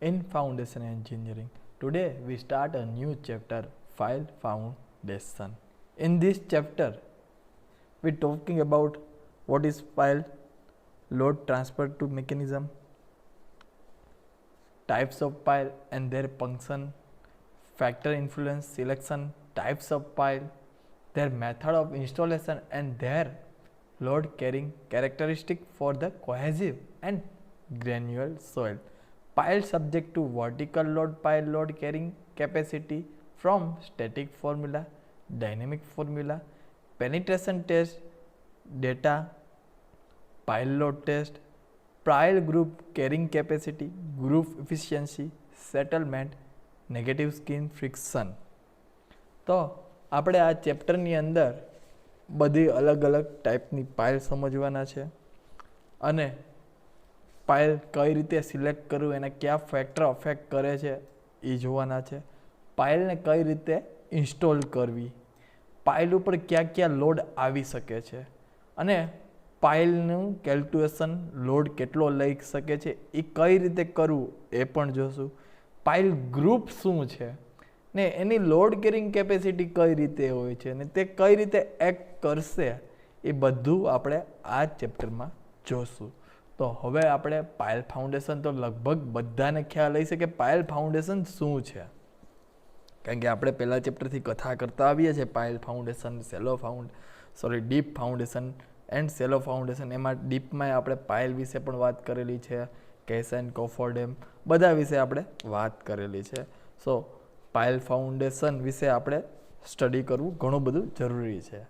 In foundation engineering, today we start a new chapter, file foundation. In this chapter, we're talking about what is file, load transfer to mechanism, types of file and their function, factor influence selection, types of file, their method of installation and their load carrying characteristic for the cohesive and granular soil. Pile subject to vertical load, pile load carrying capacity from static formula, dynamic formula, penetration test, data, pile load test, pile group carrying capacity, group efficiency, settlement, negative skin friction. તો આપણે આ ચેપ્ટરની અંદર બધી અલગ અલગ ટાઈપની pile સમજવાના છે અને પાઇલ કઈ રીતે સિલેક્ટ કરવું, એને કયા ફેક્ટર અફેક્ટ કરે છે એ જોવાના છે. પાઇલને કઈ રીતે ઇન્સ્ટોલ કરવી, પાઇલ ઉપર કયા કયા લોડ આવી શકે છે અને પાઇલનું કેલ્ક્યુલેશન લોડ કેટલો લઈ શકે છે એ કઈ રીતે કરવું એ પણ જોશું. પાઇલ ગ્રુપ શું છે ને એની લોડ કેરિંગ કેપેસિટી કઈ રીતે હોય છે ને તે કઈ રીતે એક્ટ કરશે એ બધું આપણે આ ચેપ્ટરમાં જોશું. તો હવે આપણે પાઇલ ફાઉન્ડેશન તો લગભગ બધાને ખ્યાલ હશે કે પાઇલ ફાઉન્ડેશન શું છે, કારણ કે આપણે પહેલા ચેપ્ટરથી કથા કરતા આવીએ છીએ. Pile foundation, deep foundation and Cello foundation. એમાં ડીપમાં આપણે પાઇલ વિશે પણ વાત કરેલી છે, કેસ એન્ડ કોફોર્ડેમ બધા વિશે આપણે વાત કરેલી છે. સો પાઇલ ફાઉન્ડેશન વિશે આપણે સ્ટડી કરવું ઘણું બધું જરૂરી છે.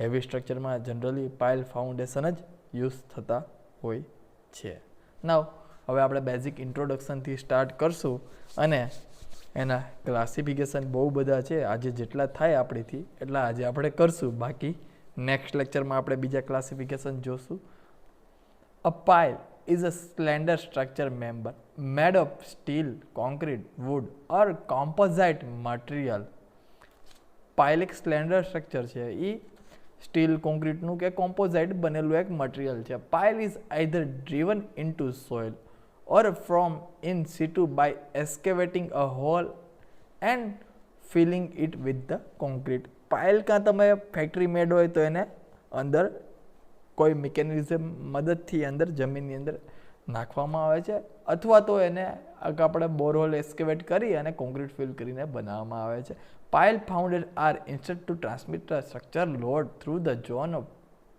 હેવી સ્ટ્રક્ચરમાં જનરલી પાઇલ ફાઉન્ડેશન જ યુઝ થતા હોય છે. નાવ હવે આપણે બેઝિક ઇન્ટ્રોડક્શનથી સ્ટાર્ટ કરશું અને એના ક્લાસિફિકેશન બહુ બધા છે. આજે જેટલા થાય આપણીથી એટલા આજે આપણે કરશું, બાકી નેક્સ્ટ લેક્ચરમાં આપણે બીજા ક્લાસિફિકેશન જોશું. અ pile is a slender structure member made of steel, concrete, wood or composite material. Pile એક સ્લેન્ડર સ્ટ્રક્ચર છે, એ સ્ટીલ, કોન્ક્રીટનું કે કોમ્પોઝાઇટ બનેલું એક મટીરિયલ છે. Pile is either driven into soil or from in situ by excavating a hole and filling it with the concrete. Pile કાં તમે factory મેડ હોય તો એને અંદર કોઈ મિકેનિઝમ મદદથી અંદર જમીનની અંદર નાખવામાં આવે છે, અથવા તો એને આપણે બોરહોલ એસ્કેવેટ કરી અને કોન્ક્રીટ ફિલ કરીને બનાવવામાં આવે છે. Pile founded are instead to transmit the structure load through the zone of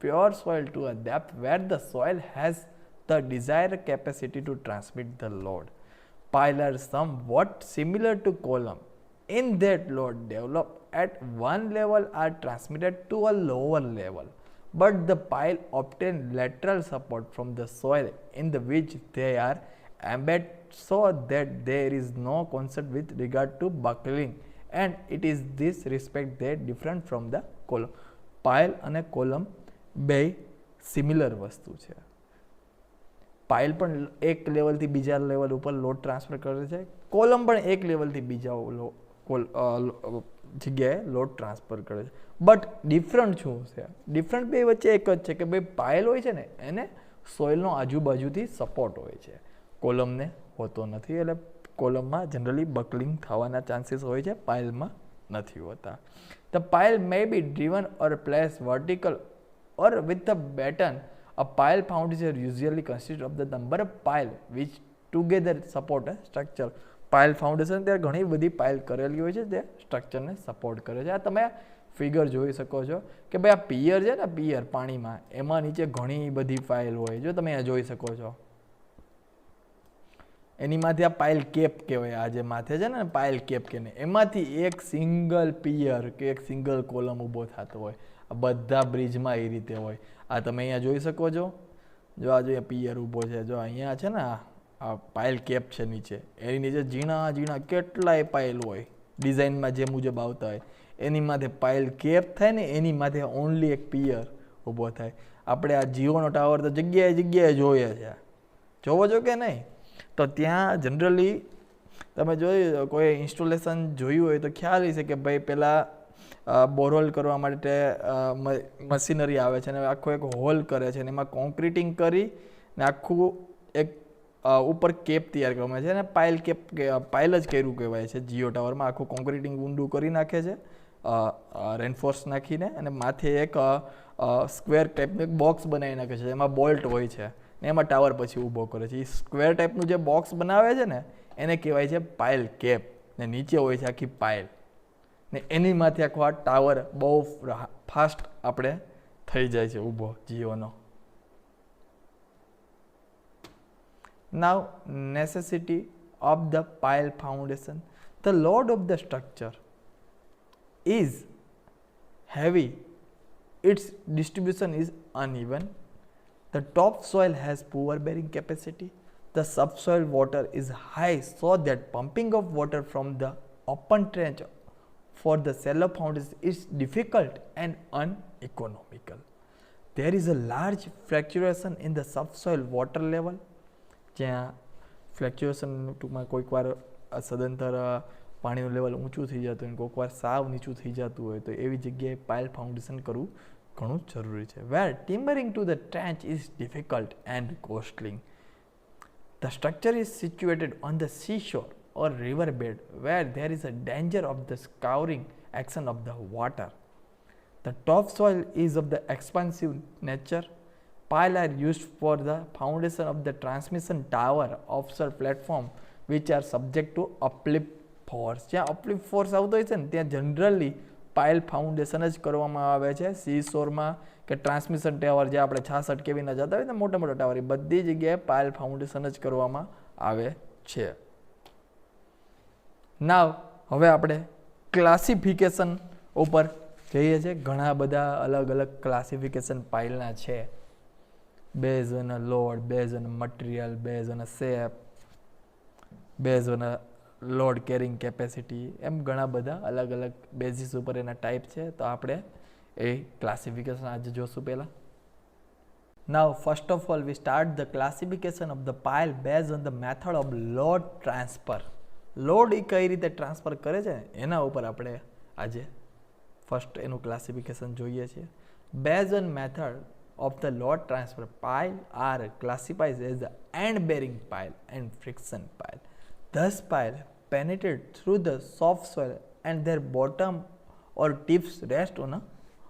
poor soil to a depth where the soil has the desired capacity to transmit the load. Pile are somewhat similar to column in that load developed at one level are transmitted to a lower level. But the pile obtain lateral support from the soil in the which they are embedded so that there is no concept with regard to buckling, and it is this respect they different from the column. Pile અને column બે similar વસ્તુ છે. Pile પણ એક લેવલથી બીજા level ઉપર load transfer કરે છે, કોલમ પણ એક લેવલથી બીજા જગ્યાએ લોડ ટ્રાન્સફર કરે છે. બટ ડિફરન્ટ શું છે? ડિફરન્ટ બે વચ્ચે એક જ છે કે ભાઈ પાઇલ હોય છે ને એને સોઇલનો આજુબાજુથી સપોર્ટ હોય છે, કોલમને હોતો નથી. એટલે કોલમમાં જનરલી બકલિંગ થવાના ચાન્સીસ હોય છે, પાઇલમાં નથી હોતા. The pile may be driven or place vertical or with the batten. A pile foundation usually consists of the number of pile which together support a structure. Pile foundation ત્યાં ઘણી બધી pile કરેલી હોય છે તે સ્ટ્રક્ચરને સપોર્ટ કરે છે. આ તમે ફિગર જોઈ શકો છો કે ભાઈ આ પિયર છે ને, પિયર પાણીમાં, એમાં નીચે ઘણી બધી પાઇલ હોય, જો તમે અહીંયા જોઈ શકો છો. એની માથે આ પાઇલ કેપ કહેવાય, આ જે માથે છે ને પાઇલ કેપ કે ને, એમાંથી એક સિંગલ પિયર કે એક સિંગલ કોલમ ઊભો થતો હોય. આ બધા બ્રિજમાં એ રીતે હોય. આ તમે અહીંયા જોઈ શકો છો, જો આ જો પિયર ઊભો છે, જો અહીંયા છે ને આ પાઇલ કેપ છે નીચે, એની નીચે ઝીણા ઝીણા કેટલાય પાઇલ હોય, ડિઝાઇનમાં જે મુજબ આવતા હોય. એની માથે પાઇલ કેપ થાય ને, એની માથે ઓનલી એક પિયર ઊભો થાય. આપણે આ જીઓનો ટાવર તો જગ્યાએ જગ્યાએ જોઈએ છે, જોવો છો કે નહીં? તો ત્યાં જનરલી તમે જોયું, કોઈ ઇન્સ્ટોલેશન જોયું હોય તો ખ્યાલ હશે કે ભાઈ પહેલાં બોરહોલ કરવા માટે મશીનરી આવે છે અને આખો એક હોલ કરે છે અને એમાં કોન્ક્રીટિંગ કરી ને આખું એક ઉપર કેપ તૈયાર કરવામાં આવે છે અને પાઇલ કેપ પાઇલ જ કર્યું કહેવાય છે. જીઓ ટાવરમાં આખું કોન્ક્રીટિંગ ઊંડું કરી નાખે છે રેનફોર્સ નાખીને, અને માથે એક સ્ક્વેર ટાઈપનું એક બોક્સ બનાવી નાખે છે, એમાં બોલ્ટ હોય છે ને એમાં ટાવર પછી ઊભો કરે છે. એ સ્ક્વેર ટાઈપનું જે બોક્સ બનાવે છે ને એને કહેવાય છે પાઇલ કેપ, ને નીચે હોય છે આખી પાઇલ, ને એની માથે આખો આ ટાવર બહુ ફાસ્ટ આપણે થઈ જાય છે ઊભો જીઓનો. Now necessity of the pile foundation. The load of the structure is heavy. Its distribution is uneven. The topsoil has poor bearing capacity. The subsoil water is high, so that pumping of water from the open trench for the shallow foundation is difficult and uneconomical. There is a large fluctuation in the subsoil water level. જ્યાં ફ્લેક્ચ્યુએશન ટૂંકમાં કોઈક વાર સદંતર પાણીનું level ઊંચું થઈ જતું હોય, કોઈક વાર સાવ નીચું થઈ જતું હોય, તો એવી જગ્યાએ પાઇલ ફાઉન્ડેશન કરવું ઘણું જરૂરી છે. Where timbering to the trench is difficult and costly. The structure is situated on the seashore or river bed where there is a danger of the scouring action of the water. The topsoil is of the expansive nature. Piles are used for the foundation of the transmission tower offshore platform which are subject to uplift force. જ્યાં uplift force આવતો હોય છે ને ત્યાં generally pile foundation જ કરવામાં આવે છે. સી શોરમાં કે ટ્રાન્સમિશન ટાવર જે આપણે 66 કેવીના જતા હોય ને મોટા મોટા ટાવર, એ બધી જગ્યાએ પાઇલ ફાઉન્ડેશન જ કરવામાં આવે છે. નાવ હવે આપણે ક્લાસિફિકેશન ઉપર જઈએ છીએ. ઘણા બધા અલગ અલગ ક્લાસિફિકેશન પાઇલના છે. based on a load, based on a material, based on a shape, based on a load carrying capacity, એમ ઘણા બધા અલગ અલગ બેઝિસ ઉપર એના ટાઈપ છે. તો આપણે એ ક્લાસિફિકેશન આજે જોશું. પહેલાં Now first of all we start the classification of the pile based on the method of load transfer. Load એ કઈ રીતે ટ્રાન્સફર કરે છે એના ઉપર આપણે આજે ફર્સ્ટ એનું ક્લાસિફિકેશન જોઈએ છીએ. Based on method of the load transfer, pile are classified as the end bearing pile and friction pile. Thus pile penetrate through the soft soil and their bottom or tips rest on a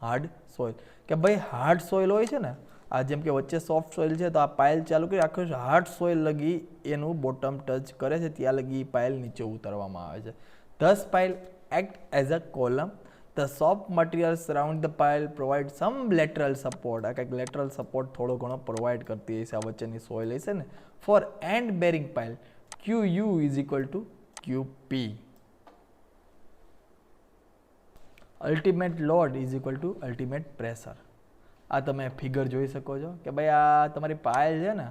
hard soil. કે ભાઈ hard soil હોય છે ને, આ જેમ કે વચ્ચે soft soil છે તો આ પાઇલ ચાલુ કરી આખું હાર્ડ સોઇલ લગી એનું બોટમ ટચ કરે છે, ત્યાં લગી પાઇલ નીચે ઉતારવામાં આવે છે. Thus pile act as a column. The soft material surround the pile provide some lateral support. આ કંઈક lateral support થોડો ઘણો પ્રોવાઈડ કરતી હશે આ વચ્ચેની સોઇલ હશે ને. For end bearing pile, QU is equal to QP. Ultimate load is equal to ultimate pressure. આ તમે ફિગર જોઈ શકો છો કે ભાઈ આ તમારી પાઇલ છે ને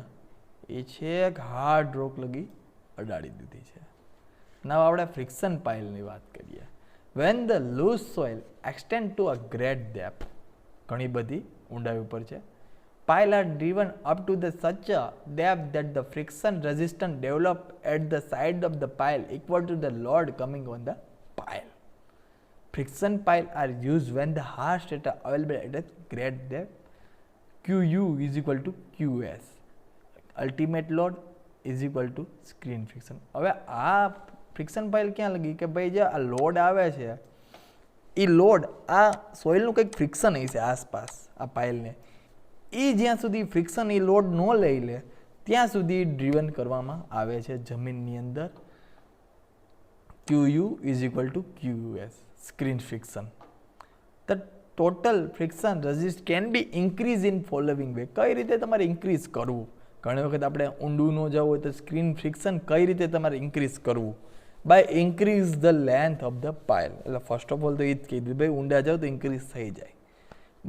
એ છેક હાર્ડ રોક લગી અડાડી દીધી છે. now આપણે ફ્રિક્શન પાઇલની વાત કરીએ. When the loose soil extend to a great depth, ઘણી બધી ઊંડાઈ ઉપર છે, pile are driven up to the such a depth that the friction resistance develop at the side of the pile equal to the load coming on the pile. Friction pile are used when the hard strata available at a great depth. QU is equal to QS. Ultimate load is equal to screen friction. હવે આ friction pile ક્યાં લગી કે ભાઈ જે આ load આવે છે એ લોડ આ સોઇલનું કંઈક ફ્રિક્શન હશે આસપાસ આ પાઇલને, એ જ્યાં સુધી ફ્રિક્શન એ લોડ ન લઈ લે ત્યાં સુધી ડ્રીવન કરવામાં આવે છે જમીનની અંદર. QU is equal to QS, screen friction. The total friction resist can be increased in following way. કઈ રીતે તમારે ઇન્ક્રીઝ કરવું? ઘણી વખત આપણે ઊંડું ન જવું હોય તો સ્ક્રીન ફ્રિક્શન કઈ રીતે તમારે ઇન્ક્રીઝ કરવું? by increase the length of the pile. એટલે ફર્સ્ટ ઓફ ઓલ તો એ જ કીધું ભાઈ ઊંડા જાઓ તો ઇન્ક્રીઝ થઈ જાય.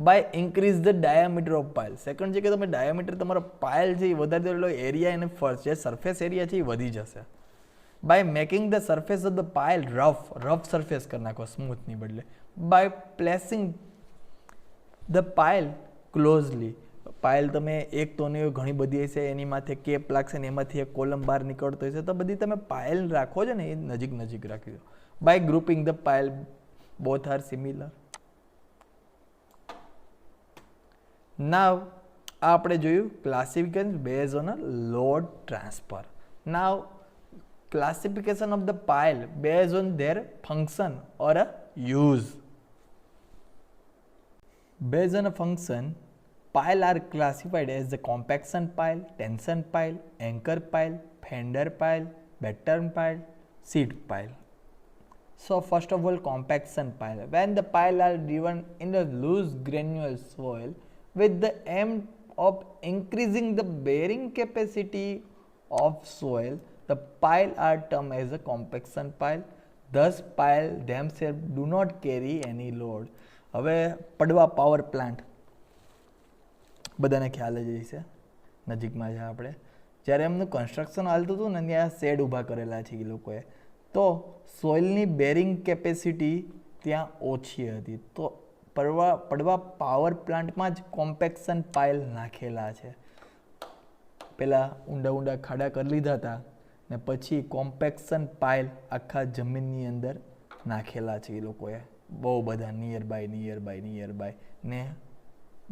by increase the diameter of pile. Second છે કે તમે ડાયામીટર તમારો પાઇલ છે એ વધારી દો એટલે એરિયા એને ફર્સ્ટ જે સરફેસ એરિયા છે એ વધી જશે. by making the surface of the pile rough surface કરી નાખો સ્મૂથની બદલે. by placing the pile closely. Pile તમે એક તો નહીં ઘણી બધી હશે એની માથે કેપ લાગશે ને એમાંથી એક કોલમ બહાર નીકળતો હશે, તો બધી તમે પાઇલ રાખો છો ને એ નજીક નજીક રાખી દો. By grouping the pile both are similar. Now આ આપણે જોયું classification base on a load transfer. Now classification of the pile based on their function or a use. Based on a function, pile are classified as the compaction pile, tension pile, anchor pile, fender pile, batten pile, seat pile. So first of all, compaction pile. When the pile are driven in a loose granular soil with the aim of increasing the bearing capacity of soil, the pile are termed as a compaction pile. Thus pile themselves do not carry any load. હવે પડવા power plant બધાને ખ્યાલ જ હશે, નજીકમાં છે આપણે. જ્યારે એમનું કન્સ્ટ્રક્શન હાલતું હતું ને ત્યાં શેડ ઊભા કરેલા છે એ લોકોએ, તો સોઇલની બેરિંગ કેપેસિટી ત્યાં ઓછી હતી, તો પડવા પાવર પ્લાન્ટમાં જ કોમ્પેક્શન પાઇલ નાખેલા છે. પહેલાં ઊંડા ઊંડા ખાડા કરી લીધા હતા ને પછી કોમ્પેક્શન પાઇલ આખા જમીનની અંદર નાખેલા છે એ લોકોએ, બહુ બધા નિયર બાય ને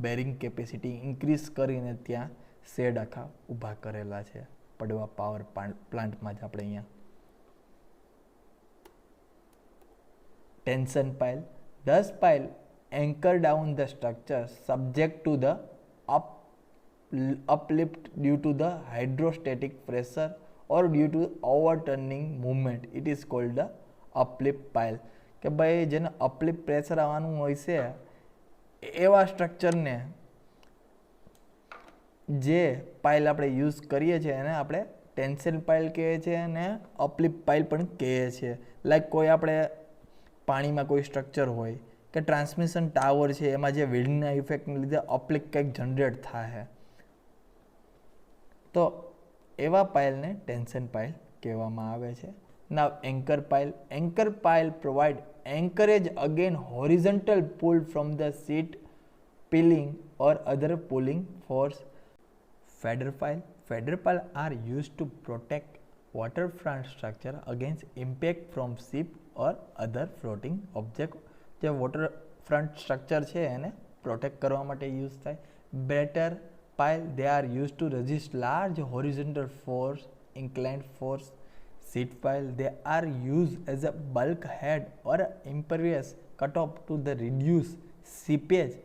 બેરિંગ કેપેસિટી ઇન્ક્રીઝ કરીને ત્યાં શેડ આખા ઊભા કરેલા છે પડવા પાવર પ્લાન્ટમાં જ. આપણે અહીંયા tension pile. This pile anchor down the structure subject to the uplift due to the hydrostatic pressure or due to overturning movement. It is called the uplift pile. કે ભાઈ જેને અપલિફ્ટ પ્રેશર આવવાનું હોય છે એવા સ્ટ્રક્ચરને જે પાઇલ આપણે યુઝ કરીએ છીએ એને આપણે ટેન્શન પાઇલ કહીએ છીએ અને અપલિફ્ટ પાઇલ પણ કહીએ છીએ. લાઈક કોઈ આપણે પાણીમાં કોઈ સ્ટ્રક્ચર હોય કે ટ્રાન્સમિશન ટાવર છે, એમાં જે વિન્ડના ઇફેક્ટને લીધે અપલિફ્ટ કંઈક જનરેટ થાય, તો એવા પાઇલને ટેન્શન પાઇલ કહેવામાં આવે છે. Now anchor pile. Anchor pile provide anchorage against horizontal pull from the sheet peeling or other pulling force. Feeder pile. Feeder pile are used to protect waterfront structure against impact from ship or other floating object. જે waterfront structure છે એને protect કરવા માટે use થાય. Batter pile, they are used to resist large horizontal force, inclined force. Seat pile, they are used as a bulkhead or impervious cutoff to the reduce seepage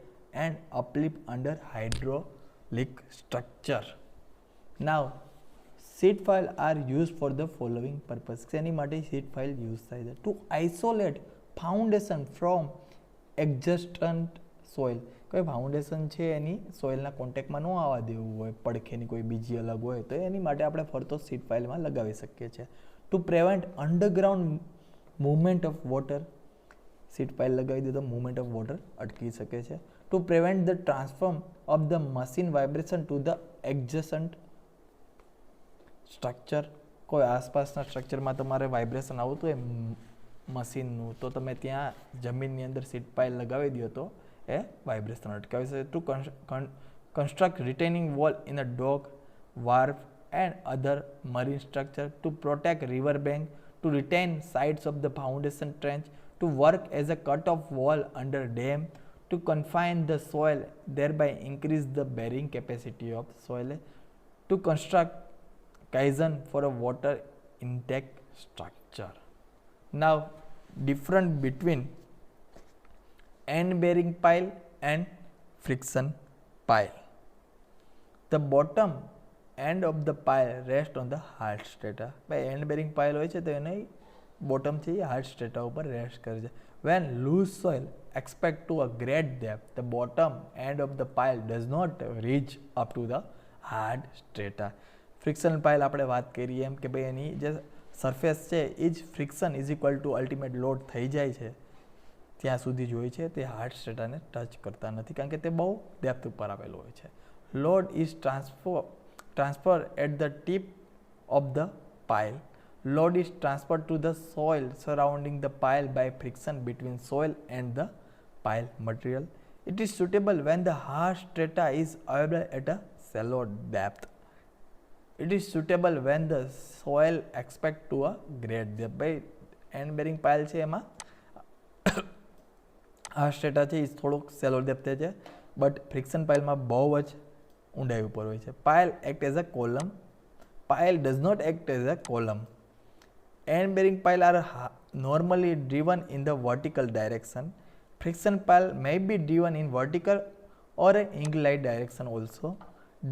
and uplift under hydraulic structure. Now seat pile are used for the following purpose. શેની માટે seat pile use થાય છે? To isolate foundation from adjacent soil. કોઈ foundation છે એની સોઇલના કોન્ટેક્ટમાં ન આવવા દેવું હોય, પડખેની કોઈ બીજી અલગ હોય, તો એની માટે આપણે ફરતો સીટ પાઇલમાં લગાવી શકીએ છીએ. To prevent underground movement of water, sheet pile લગાવી દે તો મૂવમેન્ટ ઓફ વોટર અટકી શકે છે. To prevent the transform of the machine vibration to the adjacent structure. કોઈ આસપાસના સ્ટ્રક્ચરમાં તમારે વાઇબ્રેશન આવતું હોય મશીનનું, તો તમે ત્યાં જમીનની અંદર સીટ પાઇલ લગાવી દો તો એ વાઇબ્રેશન અટકાવી શકે. To construct retaining wall in a dock, wharf and other marine structure, to protect river bank, to retain sides of the foundation trench, to work as a cut-off wall under dam, to confine the soil, thereby increase the bearing capacity of soil, to construct caisson for a water intake structure. Now difference between end bearing pile and friction pile. The bottom end of the pile rest on the hard strata. ભાઈ end bearing pile હોય છે તો એને bottom છે એ hard strata ઉપર rest કરે છે. When loose soil expect to a great depth, the bottom end of the pile does not reach up to the hard strata. Friction pile આપણે વાત કરીએ એમ કે ભાઈ એની જે સરફેસ છે એ જ friction is equal to ultimate load થઈ જાય છે ત્યાં સુધી જ હોય છે, તે હાર્ડ સ્ટ્રેટાને ટચ કરતા નથી કારણ કે તે બહુ ડેપ્થ ઉપર આવેલું હોય છે. Load is transfer at the tip of the pile. Load is transferred to the soil surrounding the pile by friction between soil and the pile material. It is suitable when the hard strata is available at a shallow depth. It is suitable when the soil expect to a great depth. by end bearing pile છે એમાં hard strata છે એ થોડુંક shallow depth છે, but friction પાઇલમાં બહુ જ ઊંડાઈ ઉપર હોય છે. Pile act as a column. Pile does not act as a column. End bearing pile are normally driven in the vertical direction. Friction pile may be driven in vertical or an inclined direction also.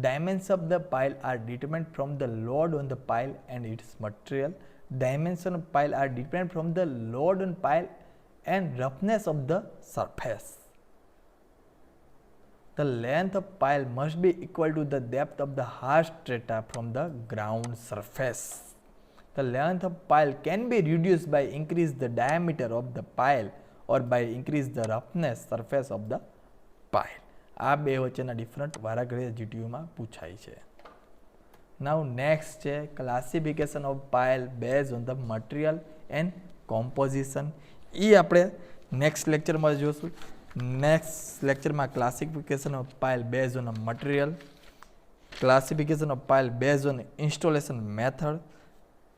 Dimensions of the pile are determined from the load on the pile and its material. Dimension of pile are dependent from the load on pile and roughness of the surface. The length of pile must be equal to the depth of the hard strata from the ground surface. The length of pile can be reduced by increase the diameter of the pile or by increase the roughness surface of the pile. આ બે વચ્ચેના different વારાઘડીએ જીટીયુમાં પૂછાય છે. Now next છે classification of pile base on the material and composition. એ આપણે next લેક્ચરમાં જોશું. નેક્સ્ટ લેક્ચરમાં classification of pile base on a material, classification of pile base on installation method,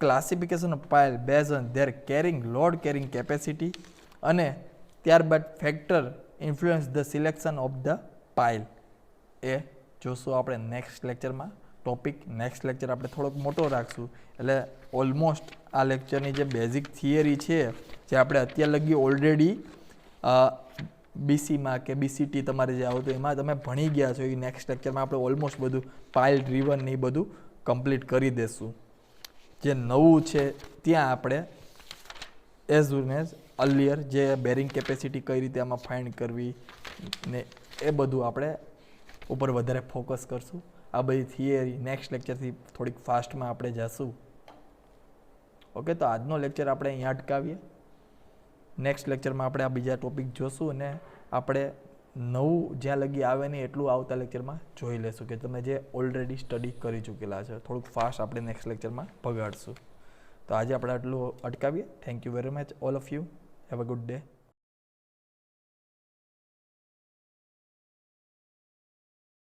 classification of pile base on their load carrying capacity, અને ત્યારબાદ factor influence the selection of the pile. એ જોશું આપણે next લેક્ચરમાં. Topic next lecture આપણે થોડોક મોટો રાખશું, એટલે ઓલમોસ્ટ આ લેક્ચરની જે બેઝિક થિયરી છે જે આપણે અત્યાર લગી ઓલરેડી બીસીમાં કે બીસીટી તમારે જે આવતું એમાં તમે ભણી ગયા છો, એ નેક્સ્ટ લેક્ચરમાં આપણે ઓલમોસ્ટ બધું પાઇલ ડ્રીવન ને એ બધું કમ્પ્લીટ કરી દેશું. જે નવું છે ત્યાં આપણે એઝ સુન એઝ અર્લિયર જે બેરિંગ કેપેસિટી કઈ રીતે આમાં ફાઇન્ડ કરવી ને એ બધું આપણે ઉપર વધારે ફોકસ કરશું. આ બધી થિયરી નેક્સ્ટ લેક્ચરથી થોડીક ફાસ્ટમાં આપણે જશું. ઓકે, તો આજનો લેક્ચર આપણે અહીંયા અટકાવીએ. નેક્સ્ટ લેક્ચરમાં આપણે આ બીજા ટોપિક જોશું અને આપણે નવું જ્યાં લગી આવે નહીં એટલું આવતા લેક્ચરમાં જોઈ લેશું કે તમે જે ઓલરેડી સ્ટડી કરી ચૂકેલા છે. થોડુંક ફાસ્ટ આપણે નેક્સ્ટ લેક્ચરમાં ભગાડશું. તો આજે આપણે આટલું અટકાવીએ. Thank you very much all of you. Have a good day.